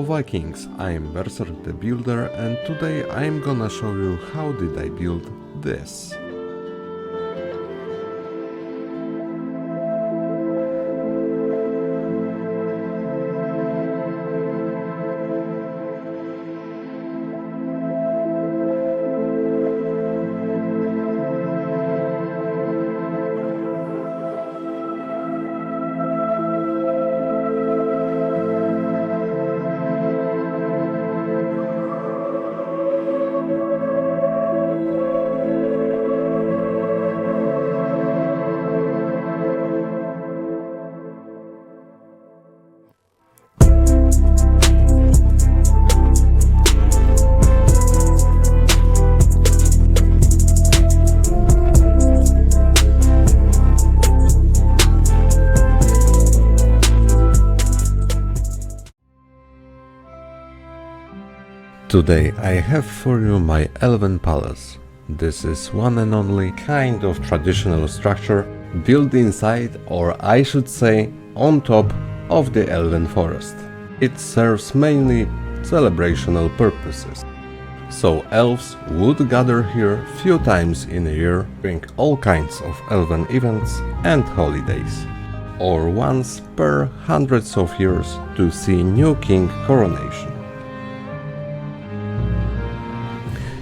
Vikings, I'm Berserk the Builder, and today I'm gonna show you how did I build this. Today I have for you my Elven Palace. This is one and only kind of traditional structure built inside, or I should say on top of the Elven Forest. It serves mainly celebrational purposes. So elves would gather here few times in a year during all kinds of elven events and holidays, or once per hundreds of years to see new king coronation.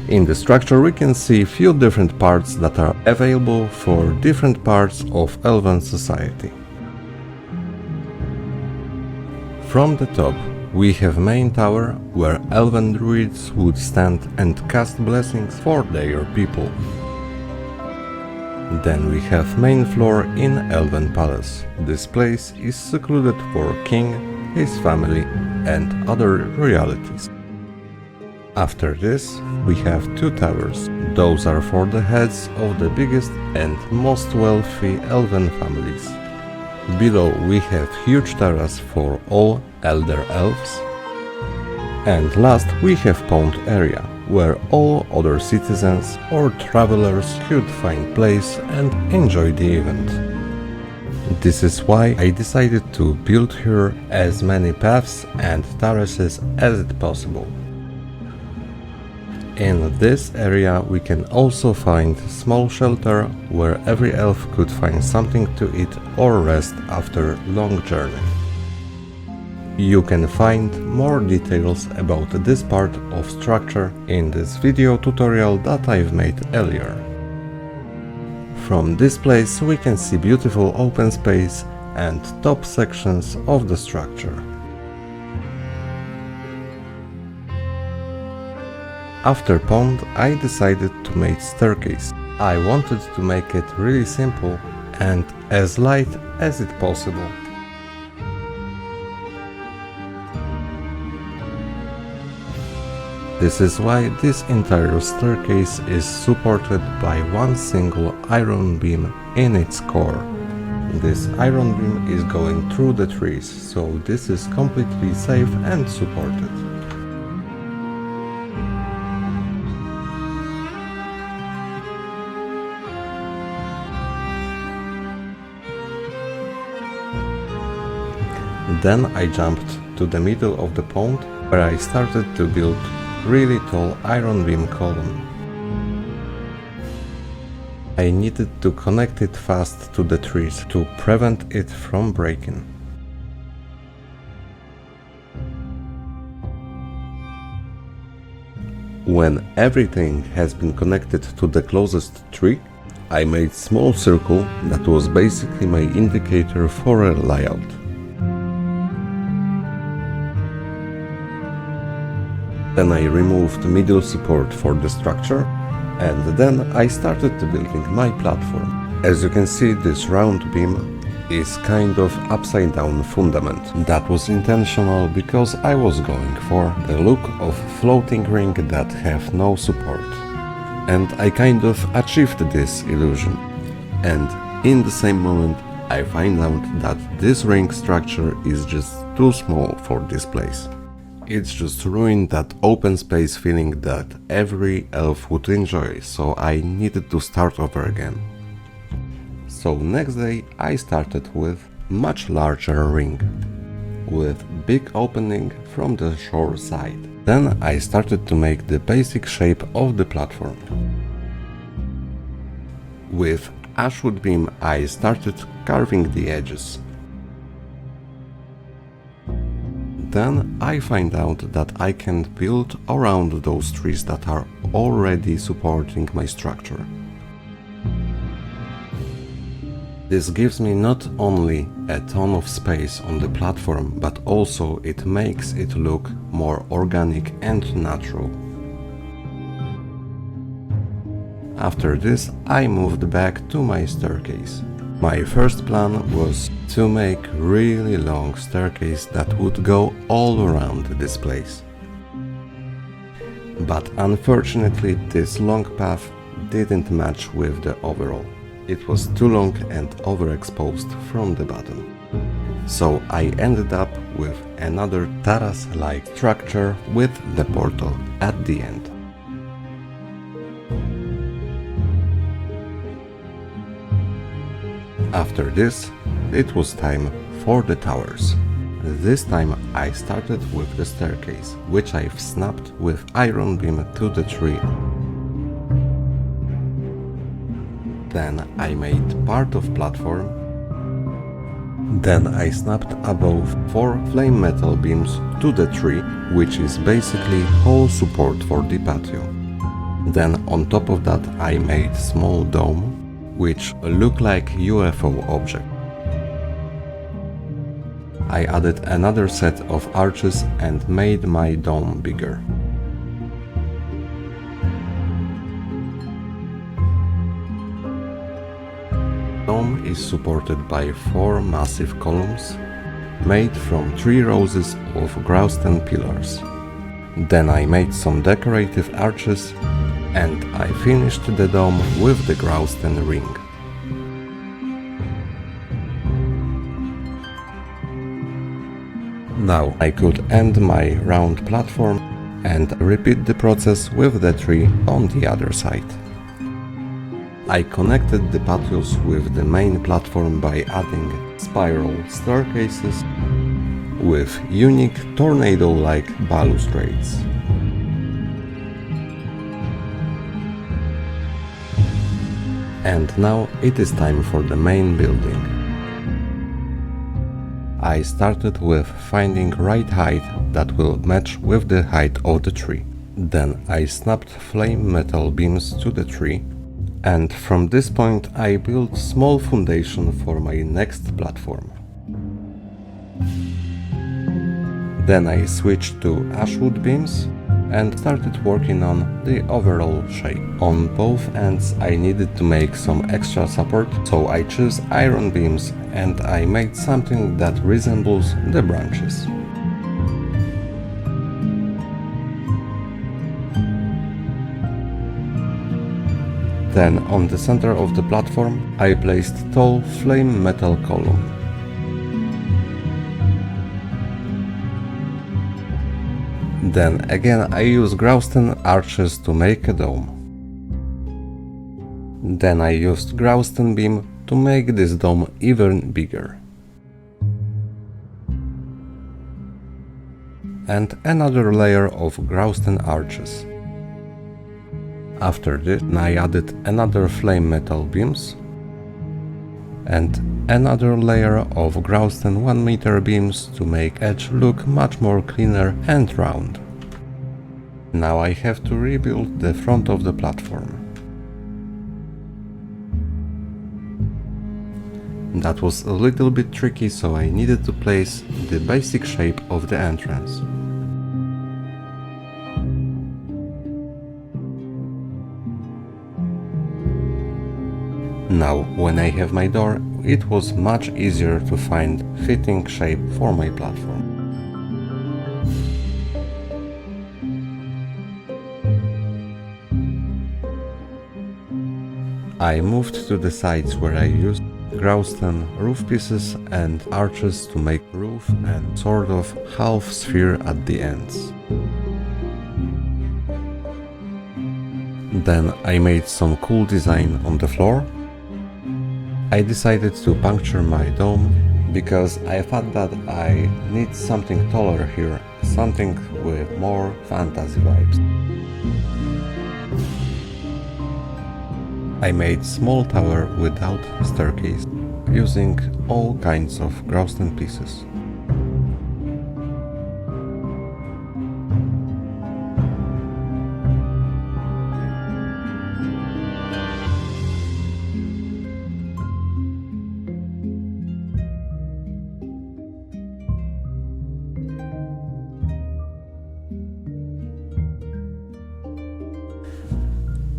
In the structure we can see few different parts that are available for different parts of Elven society. From the top we have main tower where Elven druids would stand and cast blessings for their people. Then we have main floor in Elven Palace. This place is secluded for king, his family and other royalties. After this, we have two towers. Those are for the heads of the biggest and most wealthy elven families. Below we have huge terrace for all elder elves. And last we have pond area, where all other citizens or travelers could find place and enjoy the event. This is why I decided to build here as many paths and terraces as it possible. In this area we can also find small shelter where every elf could find something to eat or rest after long journey. You can find more details about this part of structure in this video tutorial that I've made earlier. From this place we can see beautiful open space and top sections of the structure. After pond, I decided to make staircase. I wanted to make it really simple and as light as it possible. This is why this entire staircase is supported by one single iron beam in its core. This iron beam is going through the trees, so this is completely safe and supported. Then I jumped to the middle of the pond, where I started to build really tall iron beam column. I needed to connect it fast to the trees to prevent it from breaking. When everything has been connected to the closest tree, I made small circle that was basically my indicator for a layout. Then I removed middle support for the structure, and then I started building my platform. As you can see, this round beam is kind of upside down fundament. That was intentional because I was going for the look of floating ring that have no support. And I kind of achieved this illusion. And in the same moment I find out that this ring structure is just too small for this place. It's just ruined that open space feeling that every elf would enjoy, so I needed to start over again. So next day I started with much larger ring. with big opening from the shore side. Then I started to make the basic shape of the platform. With ashwood beam I started carving the edges. Then I find out that I can build around those trees that are already supporting my structure. This gives me not only a ton of space on the platform, but also it makes it look more organic and natural. After this, I moved back to my staircase. My first plan was to make really long staircase that would go all around this place. But unfortunately, this long path didn't match with the overall. It was too long and overexposed from the bottom. So I ended up with another terrace-like structure with the portal at the end. After this, it was time for the towers. This time I started with the staircase, which I've snapped with iron beam to the tree. Then I made part of platform. Then I snapped above 4 flame metal beams to the tree, which is basically whole support for the patio. Then on top of that I made small dome, which look like UFO object. I added another set of arches and made my dome bigger. Dome is supported by 4 massive columns made from 3 rows of Grausten pillars. Then I made some decorative arches and I finished the dome with the Grausten ring. Now I could end my round platform and repeat the process with the tree on the other side. I connected the patios with the main platform by adding spiral staircases with unique tornado-like balustrades. And now it is time for the main building. I started with finding right height that will match with the height of the tree. Then I snapped flame metal beams to the tree, and from this point I built small foundation for my next platform. Then I switched to ashwood beams and started working on the overall shape. On both ends I needed to make some extra support, so I chose iron beams and I made something that resembles the branches. Then on the center of the platform I placed tall flame metal column. Then again I used Grausten arches to make a dome. Then I used Grausten beam to make this dome even bigger. And another layer of Grausten arches. After this I added another flame metal beams and another layer of Grausten 1 meter beams to make edge look much more cleaner and round. Now I have to rebuild the front of the platform. That was a little bit tricky, so I needed to place the basic shape of the entrance. Now, when I have my door, it was much easier to find fitting shape for my platform. I moved to the sides where I used Grausten roof pieces and arches to make roof and sort of half sphere at the ends. Then I made some cool design on the floor. I decided to puncture my dome because I thought that I need something taller here, something with more fantasy vibes. I made small tower without staircase, using all kinds of Grausten pieces.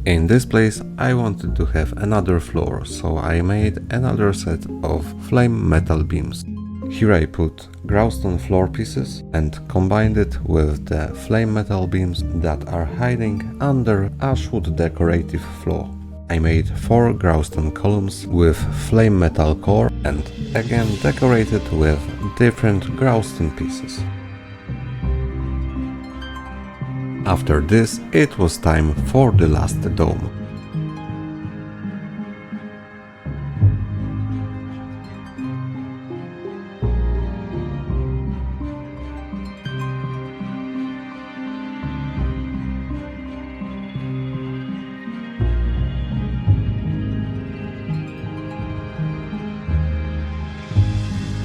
In this place I wanted to have another floor, so I made another set of flame metal beams. Here I put Grausten floor pieces and combined it with the flame metal beams that are hiding under Ashwood decorative floor. I made 4 Grausten columns with flame metal core and again decorated with different Grausten pieces. After this, it was time for the last dome.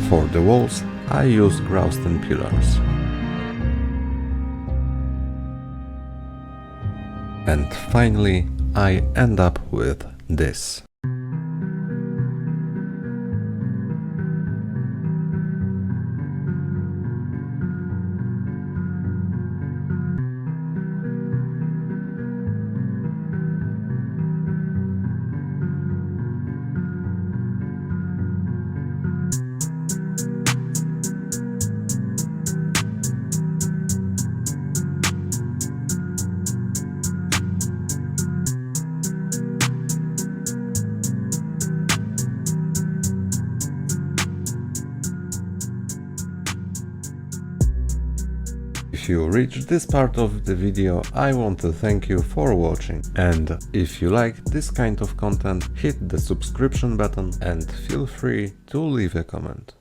For the walls, I used Grausten pillars. And finally, I end up with this. If you reached this part of the video, I want to thank you for watching, and if you like this kind of content, hit the subscription button and feel free to leave a comment.